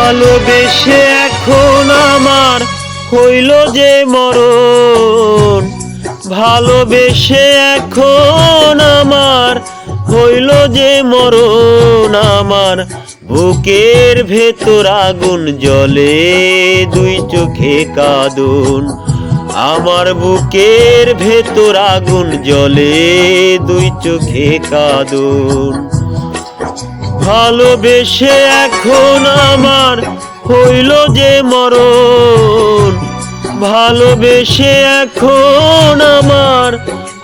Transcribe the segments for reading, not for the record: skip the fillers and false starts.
ভালোবেসে এখন আমার হইল যে মরণ, ভালোবেসে এখন আমার হইল যে মরণ। আমার বুকের ভেতর আগুন জ্বলে, দুই চোখে কাঁদুন। আমার বুকের ভেতর আগুন জ্বলে, দুই চোখে কাঁদুন। ভালোবেসে এখন আমার হইল যে মরণ, ভালোবেসে এখন আমার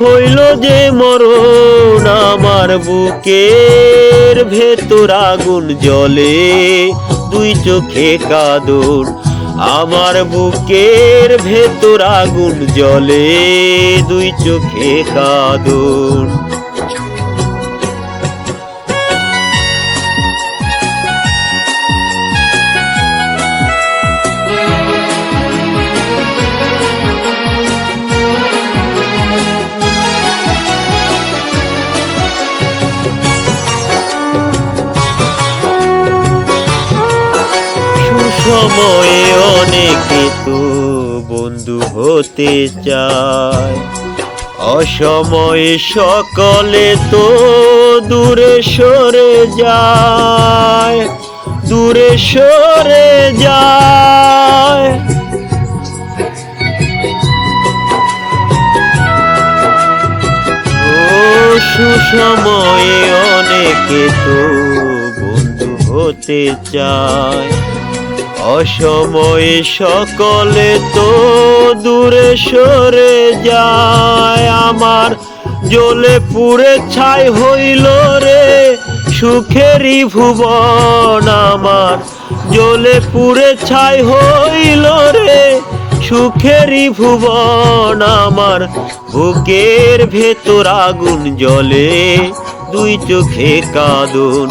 হইল যে মরণ। আমার বুকের ভেতর আগুন জ্বলে, দুই চোখে কাঁদুন। আমার বুকের ভেতর আগুন জ্বলে, দুই চোখে কাঁদুন। সময়ে অনেকে তো বন্ধু হতে চায়, অসময়ে সকলে তো দূরে সরে যায়, দূরে সরে যায়। ও সুসময়ে অনেকে তো বন্ধু হতে চায়, অসময়ে সকলে তো দূরে সরে যায়। আমার জ্বলে পুড়ে ছাই হইল রে সুখেরই ভুবন, আমার জ্বলে পুড়ে ছাই হইল রে সুখেরই ভুবন। আমার বুকের ভেতর আগুন জ্বলে, দুই চোখে কাঁদুন।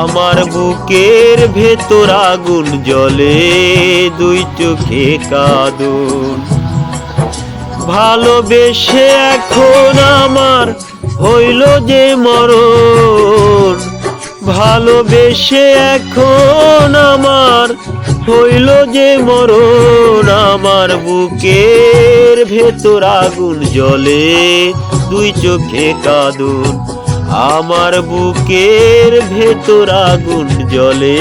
আমার বুকের ভেতর আগুন জ্বলে, দুই চোখে কাঁদুন। ভালোবেসে এখন আমার হইল যে মরণ, ভালোবেসে এখন আমার হইল যে মরণ। আমার বুকের ভেতর আগুন জ্বলে, দুই চোখে কাঁদুন। আমার বুকের ভেতর আগুন জ্বলে,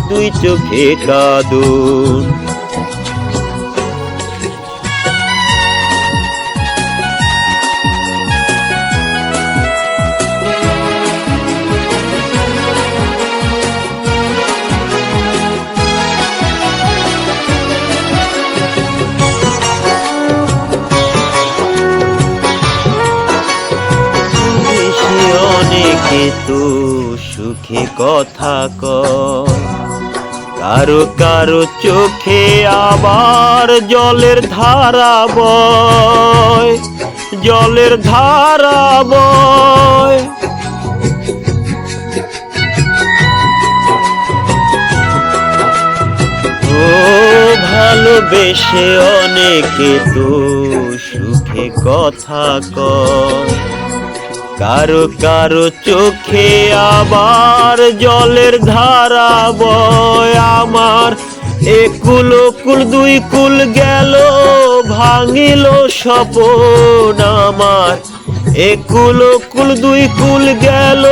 দুই চোখে কাঁদুন। অনেকে তো সুখে কথা কয়, কারো কারো চোখে আবার জলের ধারা বয়, জলের ধারা বয়। ও ভালোবেসে অনেকে তো সুখে কথা কয়, কারো কারো চোখে আবার জলের ধারা বয়। আমার একুল কুল দুই কুল গেল, ভাঙিল স্বপন। আমার একুল কুল দুই কুল গেল,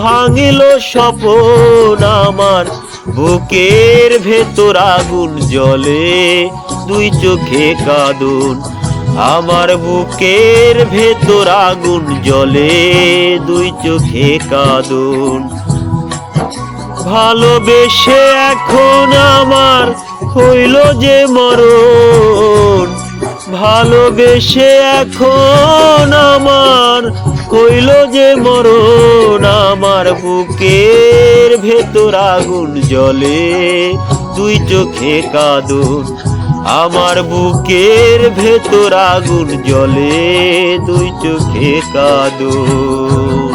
ভাঙিল স্বপন। আমার বুকের ভেতর আগুন জ্বলে, দুই চোখে কাঁদুন। আমার বুকের ভেতর আগুন জ্বলে, দুই চোখে কাঁদুন। ভালোবেসে এখন আমার হইল যে মরণ, ভালোবেসে এখন আমার হইল যে মরণ। আমার বুকের ভেতর আগুন জ্বলে, দুই চোখে কাঁদুন। আমার বুকের ভেতর আগুন জ্বলে, দুই চোখে কাঁদুন।